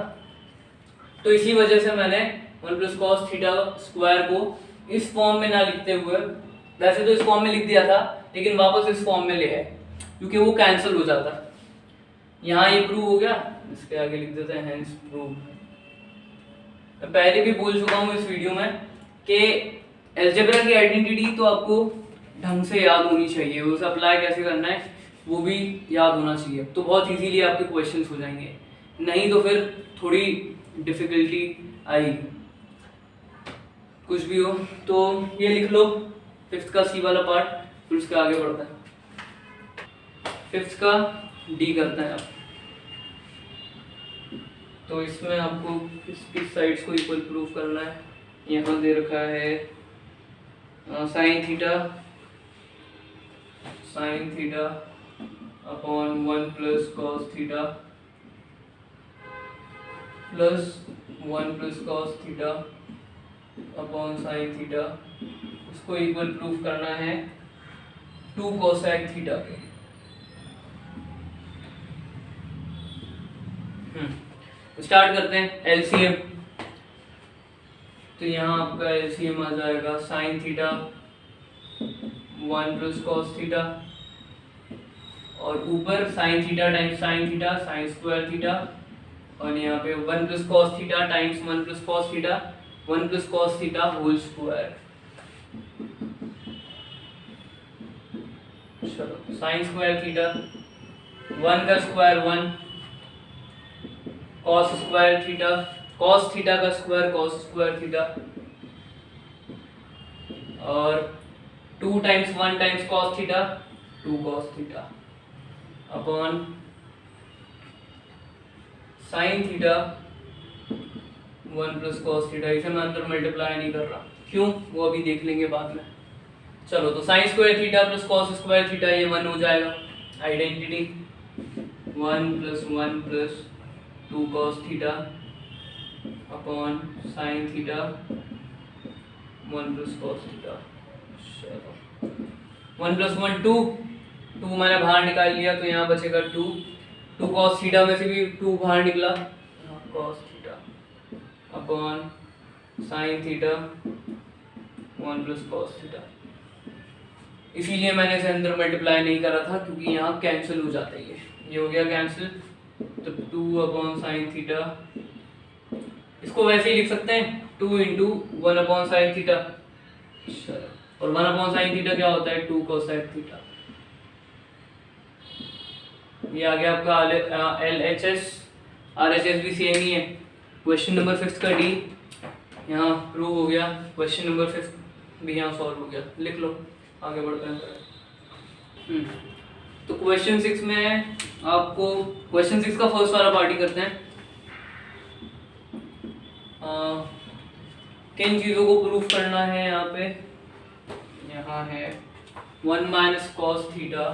तो इसी वजह से मैंने 1 प्लस कॉस थीटा स्क्वायर को इस फॉर्म में ना लिखते हुए, वैसे तो इस फॉर्म में लिख दिया था लेकिन वापस इस फॉर्म में ले आए क्योंकि वो कैंसिल हो जाता। यहाँ ये प्रूव हो गया, इसके आगे लिख देते हैं हेंस प्रूव। मैं पहले भी बोल चुका हूँ इस वीडियो में कि अलजेब्रा की आइडेंटिटी तो आपको ढंग से याद होनी चाहिए, उसे अप्लाई कैसे करना है वो भी याद होना चाहिए, तो बहुत इजीली आपके क्वेश्चंस हो जाएंगे। नहीं तो फिर थोड़ी डिफिकल्टी आएगी। कुछ भी हो तो ये लिख लो 5th का सी वाला पार्ट, फिर उसके आगे बढ़ता है। 5th का डी करते हैं आप। तो इसमें आपको किस साइड्स को इक्वल प्रूव करना है, यहाँ दे रखा है sign theta upon 1 plus cos theta plus 1 plus cos theta upon sine theta, इसको इक्वल प्रूफ करना है 2 कोसेक थीटा के। स्टार्ट करते हैं एलसीएम। तो यहाँ आपका एलसीएम आ जाएगा sine theta 1 plus cos theta, और ऊपर sine theta times sine theta sine square theta, और यहाँ पे 1 plus cos theta times 1 plus cos theta 1 plus cos theta whole square. चलो साइन स्क्वायर थीटा 1 का square 1, cos square theta cos theta का square cos square theta, और 2 times 1 times cos theta 2 cos theta upon sine theta 1 plus cos theta. इसे मैं अंदर multiply नहीं कर रहा, क्यों वो अभी देख लेंगे बाद में। चलो तो sine square theta plus cos square theta ये 1 हो जाएगा। Identity 1 plus 1 plus 2 cos theta upon sine theta 1 plus cos theta. 1 + 1 2, 2 मैंने बाहर निकाल लिया तो यहाँ बचेगा 2 cos थीटा में से भी 2 बाहर निकला, cos theta upon sin theta 1 + cos theta. इसीलिए मैंने इसे अंदर मल्टीप्लाई नहीं करा था क्योंकि यहाँ कैंसिल हो जाता है, ये हो गया कैंसिल। तो 2/sin थीटा, इसको वैसे ही लिख सकते हैं 2 × 1/sin थीटा, और 1/sin थीटा क्या होता है 2 cosec थीटा। ये आ गया आपका LHS, RHS भी सेम ही है। क्वेश्चन नंबर 5 का D यहाँ प्रूव हो गया, क्वेश्चन नंबर 5 भी यहाँ सॉल्व हो गया, लिख लो, आगे बढ़ते हैं। तो क्वेश्चन 6 में आपको, क्वेश्चन 6 का फर्स्ट वाला पार्ट ही करते हैं। किन चीज़ों को प्रूफ करना है यहाँ पे, यहाँ है 1 - cos theta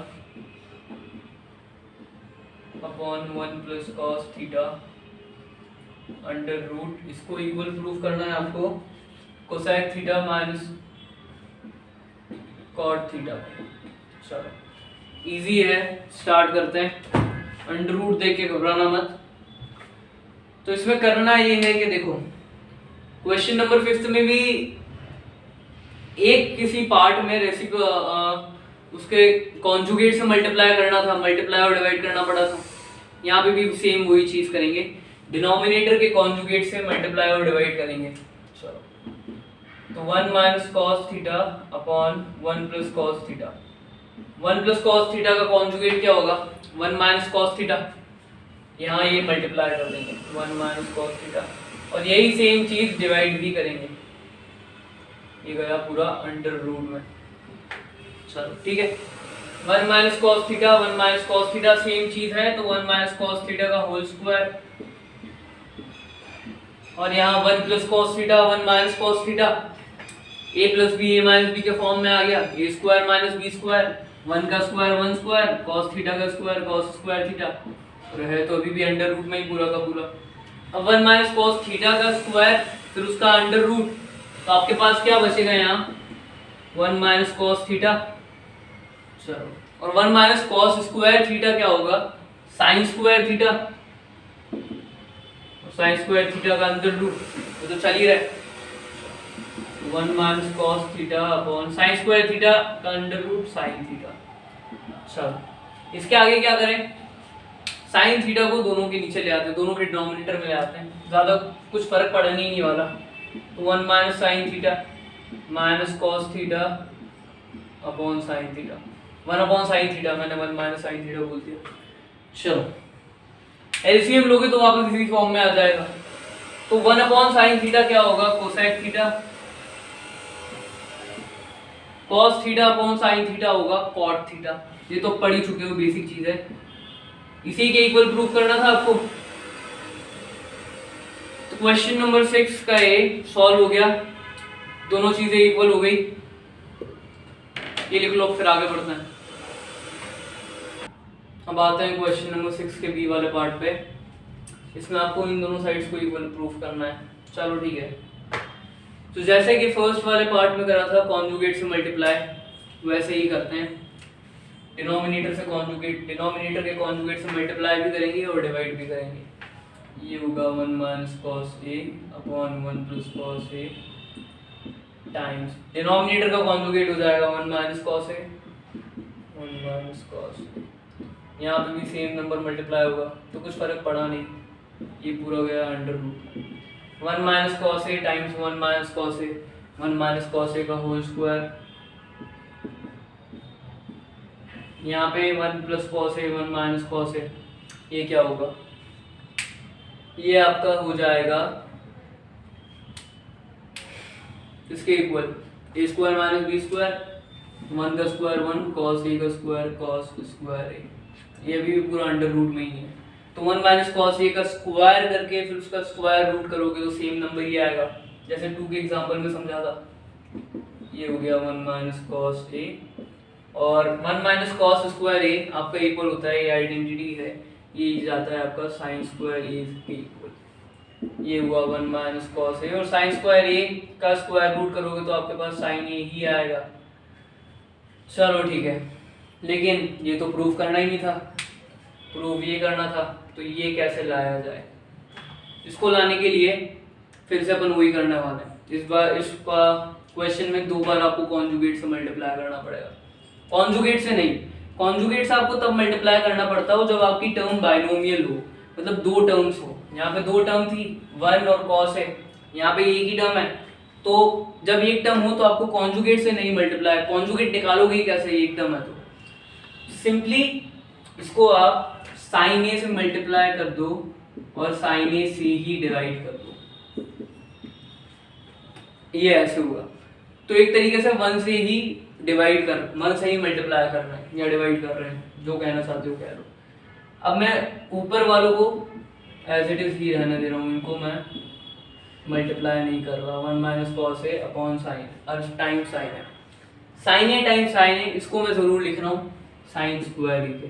upon 1 + cos theta under root, इसको इक्वल प्रूफ करना है आपको cosec theta minus cot theta. चलो इजी है, स्टार्ट करते हैं। अंडर रूट देख के घबराना मत। तो इसमें करना ये है कि देखो क्वेश्चन नंबर 5 में भी एक किसी पार्ट में उसके कॉन्जुगेट से मल्टीप्लाई करना था, मल्टीप्लाई और डिवाइड करना पड़ा था। यहाँ पे भी सेम वही चीज करेंगे, डिनोमिनेटर के कॉन्जुगेट से मल्टीप्लाई और डिवाइड करेंगे। चलो तो 1 - cos theta upon 1 + cos theta. 1 + cos theta का कॉन्जुगेट क्या होगा 1 - cos थीटा, यहाँ ये मल्टीप्लाई कर देंगे 1 - cos थीटा, और यही सेम चीज डिवाइड भी करेंगे, ये गया पूरा अंडर रूट में। चलो ठीक है, 1 - cos theta 1 - cos theta same चीज है, तो 1 - cos थीटा का होल स्क्वायर, और यहाँ 1 + cos theta 1 - cos theta, a + b a - b के फॉर्म में आ गया, a² - b², 1 का स्क्वायर 1 स्क्वायर, cos थीटा का स्क्वायर cos स्क्वायर थीटा, रहे तो अभी भी अंडर रूट में ही पूरा का पूरा। अब 1 - cos थीटा का स्क्वायर फिर उसका अंडर रूट, तो आपके पास क्या बचेगा यहाँ 1 - cos थीटा। चलो, और 1 - cos स्क्वायर थीटा क्या होगा sin square theta, sin square theta का अंडर रूट, तो चल ही रहा है 1 - cos theta upon sin square theta का अंडर रूट sin थीटा। चलो इसके आगे क्या करें, sin थीटा को दोनों के नीचे ले आते हैं, दोनों के डिनोमिनेटर में ले आते हैं, ज़्यादा कुछ फर्क पड़ने ही नहीं वाला। तो 1 - sin theta minus cos theta upon sin theta, 1/sin theta, मैंने 1 - sin थीटा बोल दिया। चलो एलसीएम लोगे तो वापस इसी फॉर्म में आ जाएगा, तो 1/sin थीटा क्या होगा cosec theta, cos theta upon sin theta होगा cot थीटा। ये तो पढ़ ही चुके हो, बेसिक चीज है, इसी के इक्वल प्रूफ करना था आपको। तो क्वेश्चन नंबर 6 का ये सॉल्व हो गया, दोनों चीजें इक्वल हो गई, ये लिख लो, फिर आगे बढ़ते हैं। अब आते हैं क्वेश्चन नंबर 6 के बी वाले पार्ट पे, इसमें आपको इन दोनों साइड्स को इक्वल प्रूफ करना है। चलो ठीक है, तो जैसे कि फर्स्ट वाले पार्ट में करा था कॉन्जुगेट से मल्टीप्लाई, वैसे ही करते हैं, डिनोमिनेटर से कॉन्जुगेट, डिनोमिनेटर के कॉन्जुगेट से मल्टीप्लाई भी करेंगे और डिवाइड भी करेंगे। ये होगा 1 - cos a upon 1 + cos a times, denominator का कॉन्जुगेट हो जाएगा 1 - cos a 1 - cos, यहाँ पे भी सेम नंबर मल्टीप्लाई होगा, तो कुछ फर्क पड़ा नहीं, ये पूरा गया under root. 1 - cos a times 1 - cos a, 1 - cos a का होल स्क्वायर, यहाँ पे 1 + cos a 1 - cos a, ये क्या होगा, ये आपका हो जाएगा इसके इक्वल a² - b², 1 का स्क्वायर 1 cos a का स्क्वायर cos स्क्वायर a, ये भी पूरा अंडर रूट में ही है। तो 1 - cos a का स्क्वायर करके फिर उसका स्क्वायर रूट करोगे तो सेम नंबर ही आएगा, जैसे 2 के एग्जांपल में समझा था। ये हो गया 1 - cos a, और 1 - cos स्क्वायर a आपका इक्वल होता है, ये आइडेंटिटी है, ये जाता है आपका sin स्क्वायर a के इक्वल। ये हुआ 1 - cos a, और sin स्क्वायर a का स्क्वायर रूट करोगे तो आपके पास sin a ही आएगा, चलो ठीक है, लेकिन ये तो प्रूफ करना ही नहीं था, प्रूफ ये करना था, तो ये कैसे लाया जाए? इसको लाने के लिए फिर से अपन वही करने वाले हैं। इस बार इसका क्वेश्चन में 2 बार आपको कॉन्जुगेट से मल्टीप्लाई करना पड़ेगा। कॉन्जुगेट से नहीं, कॉन्जुगेट से आपको तब मल्टीप्लाई करना पड़ता हो जब आपकी टर्म बाइनोमियल हो, मतलब 2 टर्म्स हो। यहाँ पे 2 टर्म थी, 1 और कॉस है, यहाँ पे एक ही टर्म है। तो जब एक टर्म हो तो आपको कॉन्जुगेट से नहीं मल्टीप्लाई, कॉन्जुगेट निकालोगे ही कैसे, एक टर्म है तो सिंपली इसको आप साइन ए से मल्टीप्लाई कर दो और साइन ए से ही डिवाइड कर दो, ये ऐसे हुआ। तो एक तरीके से 1 से ही डिवाइड कर, 1 से ही मल्टीप्लाई कर रहे हैं या डिवाइड कर रहे हैं, जो कहना चाहते हो कह लो। अब मैं ऊपर वालों को एज इट इज ही रहने दे रहा हूँ, इनको मैं मल्टीप्लाई नहीं कर रहा। 1 minus cos A upon sine और टाइम साइन है, sine A time sign A, इसको मैं जरूर लिख रहा हूँ साइन स्क्वायर ए के।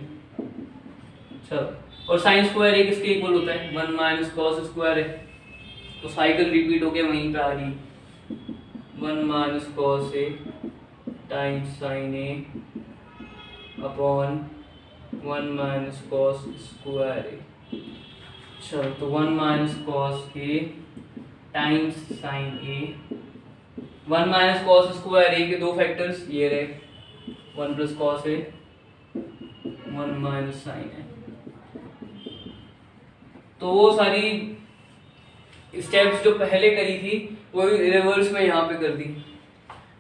चलो, और साइन स्क्वायर ए किसके इक्वल होता है? 1 माइनस कॉस स्क्वायर है, तो साइकिल रिपीट होके वहीं पे आ रही, 1 minus cos A times sign A upon 1 minus cos square ए। चलो, तो 1 minus cos A times sign A, 1 minus cos square ए के 2 फैक्टर्स ये रहे, 1 plus cos A, 1 minus sine ए। तो वो सारी स्टेप्स जो पहले करी थी वो रिवर्स में यहाँ पे कर दी।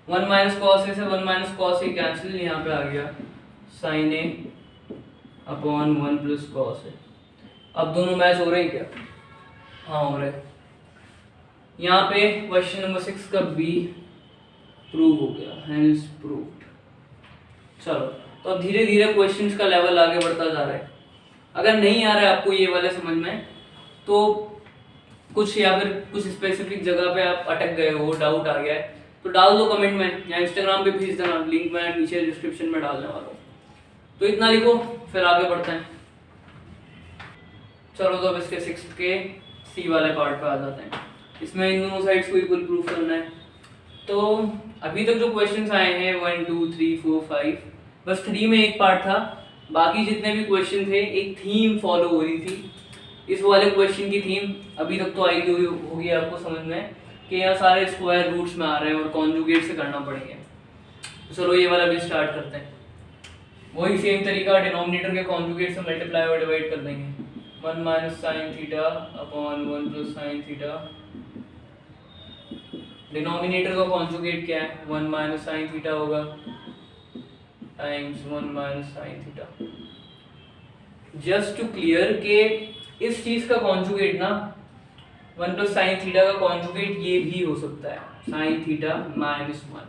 1 माइनस कॉस ए से 1 माइनस कॉस ए कैंसिल, यहाँ पे आ गया sign A upon 1 plus cos A. अब दोनों मैच हो रहे हैं क्या? हाँ हो रहे हैं। यहाँ पे क्वेश्चन नंबर 6 का बी प्रूव हो गया, हेंस प्रूव्ड। चलो, तो अब धीरे धीरे क्वेश्चंस का लेवल आगे बढ़ता जा रहा है। अगर नहीं आ रहा है आपको ये वाले समझ में, तो कुछ या फिर कुछ स्पेसिफिक जगह पे आप अटक गए हो, डाउट आ गया है, तो डाल दो कमेंट में या इंस्टाग्राम पे भेज देना, लिंक मैं नीचे डिस्क्रिप्शन में डालने वाला हूँ। तो इतना लिखो, फिर आगे बढ़ते हैं। चलो, तो अब इसके 6 के सी वाले पार्ट पे आ जाते हैं। इसमें इन दोनों साइड्स को इक्वल प्रूफ करना है। तो अभी तक जो क्वेश्चंस आए हैं 1 2 3 4 5, बस 3 में एक पार्ट था, बाकी जितने भी क्वेश्चन थे एक थीम फॉलो हो रही थी। इस वाले क्वेश्चन की थीम अभी तक तो आई होगी आपको समझ में कि यहाँ सारे स्क्वायर रूट्स में आ रहे हैं और कॉन्जुगेट से करना पड़ेगा। तो चलो ये वाला भी स्टार्ट करते हैं। वही सेम तरीका, डिनोमिनेटर के कॉन्जुगेट से मल्टीप्लाई और डिवाइड कर देंगे। 1 minus sine theta upon 1 plus sine theta. Denominator का कॉन्जुगेट क्या है? 1 माइनस साइन थीटा होगा times 1 minus sine theta. Just to clear के इस चीज का कॉन्जुगेट ना 1 प्लस साइन थीटा का कॉन्जुगेट ये भी हो सकता है साइन थीटा माइनस 1,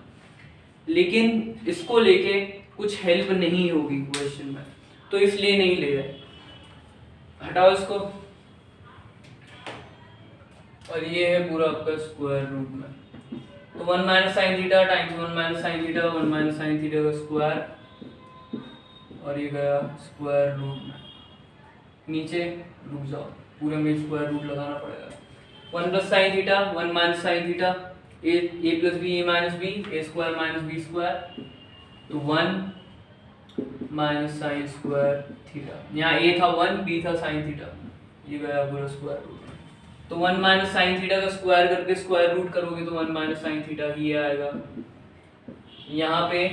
लेकिन इसको लेके कुछ हेल्प नहीं होगी क्वेश्चन में, तो इसलिए नहीं ले रहे। हटाओ इसको, और ये है पूरा आपका स्क्वायर रूट में। तो 1 minus sine theta times 1 minus sine theta, 1 minus sine theta का स्क्वायर, और ये गया स्क्वायर रूट में। नीचे रुक जाओ, पूरे में स्क्वायर रूट लगाना पड़ेगा। 1 plus sine theta 1 minus sine theta, A plus B A minus B, A square minus B square, तो 1 माइनस साइन स्क्वायर थीटा। यहाँ ए था 1, बी था साइन थीटा, ये गया पूरा स्क्वायर रूट में। तो 1 माइनस साइन थीटा का स्क्वायर करके स्क्वायर रूट करोगे तो 1 माइनस साइन थीटा ही आएगा। यहाँ पे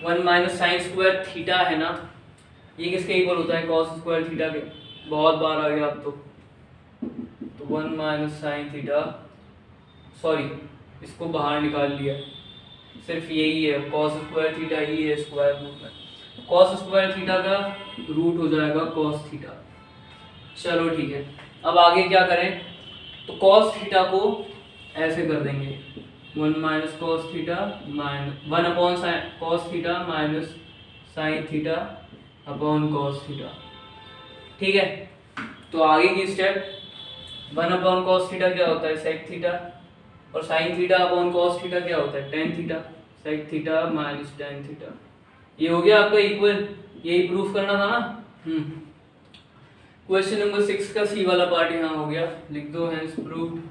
1 माइनस साइन स्क्वायर थीटा है ना, ये किसके इक्वल होता है? कॉस स्क्वायर थीटा के। बहुत बार आ गया अब तो 1 माइनस साइन थीटा, सॉरी इसको बाहर निकाल लिया, सिर्फ यही है कॉस स्क्वायर थीटा ही है स्क्वायर रूट में। कॉस स्क्वायर थीटा का रूट हो जाएगा कॉस थीटा। चलो ठीक है, अब आगे क्या करें? तो कॉस थीटा को ऐसे कर देंगे 1 minus cos theta minus 1 upon cos theta minus sine theta upon cos theta. ठीक है, तो आगे की स्टेप 1 अपॉन कॉस थीटा क्या होता है? सेक थीटा, और sine theta upon cos theta क्या होता है? Tan theta. Sec theta minus tan theta, ये हो गया आपका इक्वल। यही प्रूफ करना था ना। क्वेश्चन नंबर 6 का सी वाला पार्ट यहाँ हो गया, लिख दो हेंस प्रूव्ड।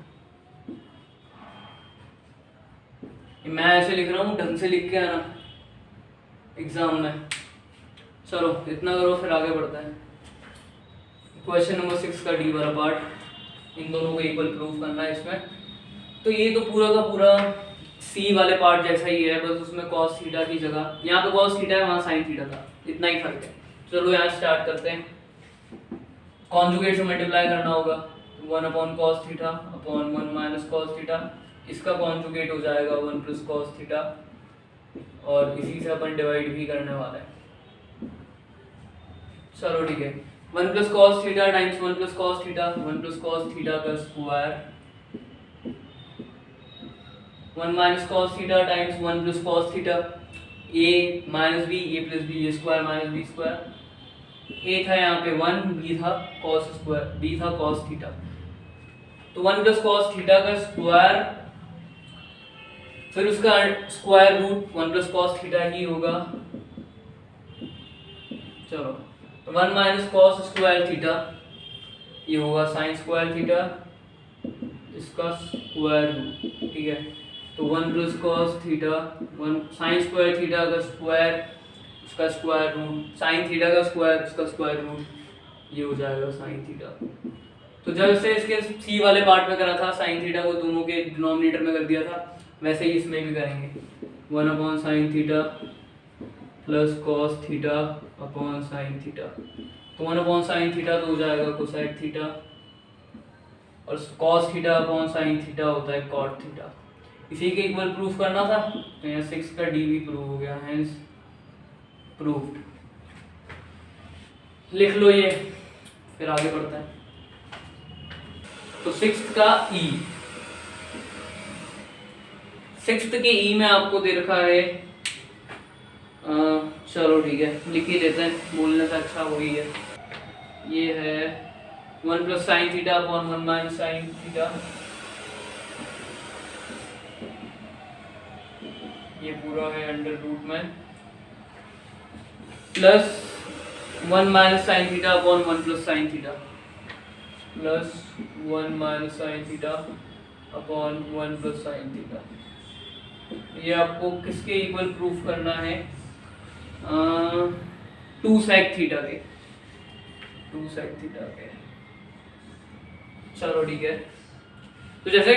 मैं ऐसे लिख रहा हूँ, ढंग से लिख के आना। एग्जाम में। चलो इतना करो, फिर आगे बढ़ते हैं। क्वेश्चन नंबर 6 का डी वाला पार्ट, इन दोनों को इक्वल प्रूफ करना है इसमें। तो ये तो पूरा का पूरा सी वाले पार्ट जैसा ही है, बस उसमें कॉस थीटा की जगह यहाँ पे कॉस थीटा है, वहाँ साइन थीटा था, इतना ही फर्क है। चलो यहाँ स्टार्ट करते हैं। कॉन्जुगेट से मल्टीप्लाई करना होगा, 1 upon cos theta upon 1 minus cos theta, इसका कॉन्जुगेट हो जाएगा 1 प्लस कॉस थीटा, और इसी से अपन डिवाइड भी करने वाले हैं। चलो ठीक है, 1 plus cos theta times 1 plus cos theta, 1 plus cos theta का square, 1 minus cos theta times 1 plus cos theta, A minus B, A plus B, A square minus B square. A था यहाँ पे 1, बी था cos square, B था cos theta. तो 1 plus cos theta का square, फिर उसका square root 1 plus cos theta ही होगा। चलो तो 1 माइनस कॉस स्क्वायर थीटा, ये होगा साइन स्क्वायर थीटा, इसका स्क्वायर रूट, ठीक है। तो 1 plus cos theta, 1 sign square theta का स्क्वायर, उसका स्क्वायर रूट, साइन थीटा का स्क्वायर, उसका स्क्वायर रूट, ये हो जाएगा साइन थीटा। तो जब से इसके सी वाले पार्ट में करा था, साइन थीटा को दोनों के डिनोमिनेटर में कर दिया था, वैसे ही इसमें भी करेंगे। 1 upon sine theta plus cos theta upon sine theta. तो 1 अपॉन साइन थीटा तो हो जाएगा कोसाइड थीटा, और cos theta upon sine theta होता है कॉट थीटा। इसी के इक्वल प्रूफ करना था, तो यहाँ 6 का डी भी प्रूव हो गया, हेंस प्रूव्ड। लिख लो ये, फिर आगे बढ़ते हैं। तो 6 का ई, 6 के ई में आपको दे रखा है, चलो ठीक है लिख ही देते हैं, बोलने से अच्छा वही है। ये है 1 plus sine theta upon 1 minus sine theta, ये पूरा है अंडर रूट में, plus 1 minus sine theta upon 1 plus sine theta, plus 1 minus sine theta upon 1 plus sine theta. ये आपको किसके इक्वल प्रूफ करना है, 2 सेक थीटा के, 2 सेक थीटा के। चलो ठीक है, तो जैसे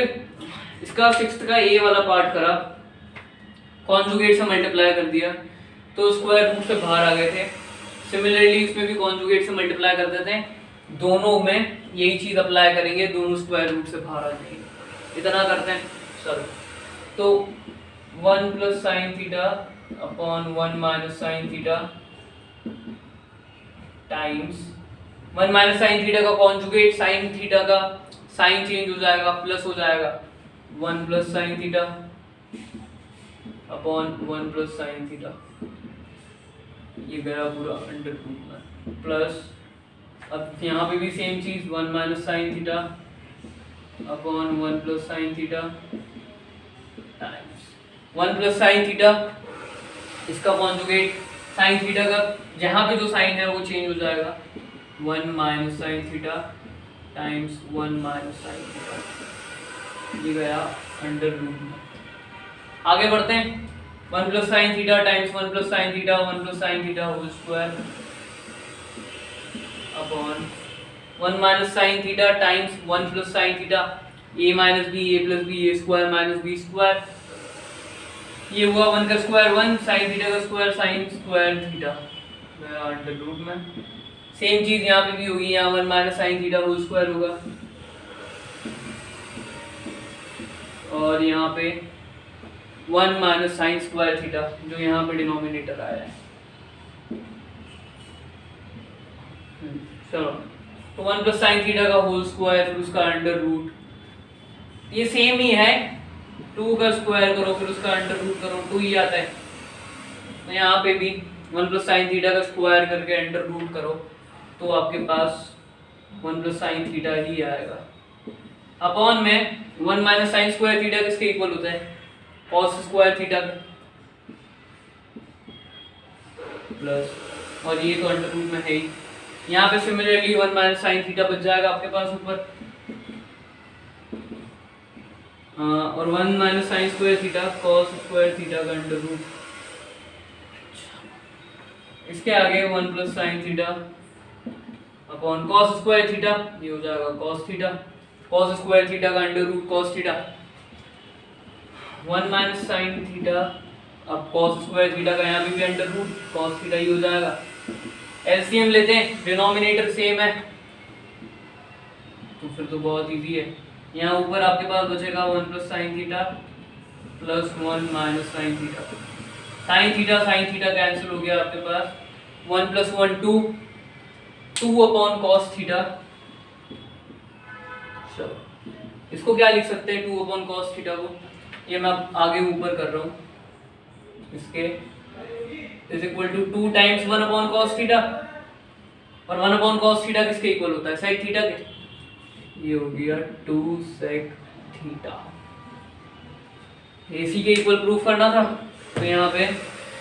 इसका 6 का ए वाला पार्ट करा, कॉन्जुगेट से मल्टीप्लाई कर दिया, तो स्क्वायर रूट से बाहर आ गए थे। सिमिलरली इसमें भी कॉन्जुगेट से मल्टीप्लाई कर देते हैं, दोनों में यही चीज अप्लाई करेंगे, दोनों स्क्वायर रूट से बाहर आ जाएंगे। इतना करते हैं। चलो तो 1 plus sine theta upon 1 minus sine theta times 1 minus sine theta का कॉन्जुगेट, साइन थीटा का साइन चेंज हो जाएगा, प्लस हो जाएगा 1 plus sine theta upon 1 plus sine theta, ये गया पूरा अंडर रूट में, प्लस अब यहाँ पे भी सेम चीज 1 minus sine theta upon 1 plus sine theta times 1 plus sine theta, इसका कॉन्जुगेट साइन थीटा का, जहाँ पे जो साइन है वो चेंज हो जाएगा, 1 minus sine theta times 1 minus sine theta, ये गया अंडर रूट में। आगे बढ़ते हैं। 1 plus sine theta times 1 plus sine theta, 1 plus sine theta whole square upon 1 minus sine theta times 1 plus sine theta, A minus B, A plus B, A square minus B square, ये हुआ 1 का square 1, sine theta का square sine square theta under root में। Same चीज यहाँ पे भी होगी, यहाँ 1 minus sine theta whole square होगा, और यहाँ पे 1 माइनस साइन स्क्वायर थीटा जो यहाँ पे डिनोमिनेटर आया है। चलो तो 1 प्लस साइन थीटा का होल स्क्वायर, फिर उसका अंडर रूट, ये सेम ही है, 2 का स्क्वायर करो फिर उसका अंडर रूट करो, 2 ही आता है। तो यहाँ पे भी 1 प्लस साइन थीटा का स्क्वायर करके अंडर रूट करो, तो आपके पास 1 प्लस साइन थीटा ही आएगा। अपॉन में 1 माइनस साइन स्क्वायर थीटा किसके इक्वल होता है, कॉस स्क्वायर थीटा प्लस, और ये तो अंडर रूट में है ही। यहाँ पे सिमिलरली 1 माइनस साइन थीटा बच जाएगा आपके पास ऊपर, और 1 minus sine square theta cos square theta का अंडर रूट। इसके आगे 1 plus sine theta upon cos square theta, ये हो जाएगा cos theta, cos square theta का under root cos theta, 1 minus sine theta, अब कॉस स्क्वायर थीटा का यहाँ भी अंडर रूट कॉस थीटा ही हो जाएगा। एलसीएम लेते हैं, डिनोमिनेटर सेम है तो फिर तो बहुत इजी है। यहाँ ऊपर आपके पास बचेगा 1 plus sine theta plus 1 minus sine theta, sine theta cancel हो गया आपके पास, 1 प्लस 1 2 अपॉन कॉस थीटा। चलो इसको क्या लिख सकते हैं 2 अपॉन कॉस थीटा को, ये मैं आगे ऊपर कर रहा हूँ, इसके is equal to 2 times 1 upon cos theta, और 1 अपॉन कॉस थीटा किसके इक्वल होता है, सेक थीटा के, ये हो गया 2 सेक थीटा। इसी के इक्वल प्रूफ करना था, तो यहाँ पे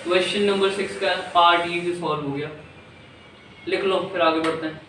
क्वेश्चन नंबर 6 का पार्ट ये भी सॉल्व हो गया। लिख लो फिर आगे बढ़ते हैं।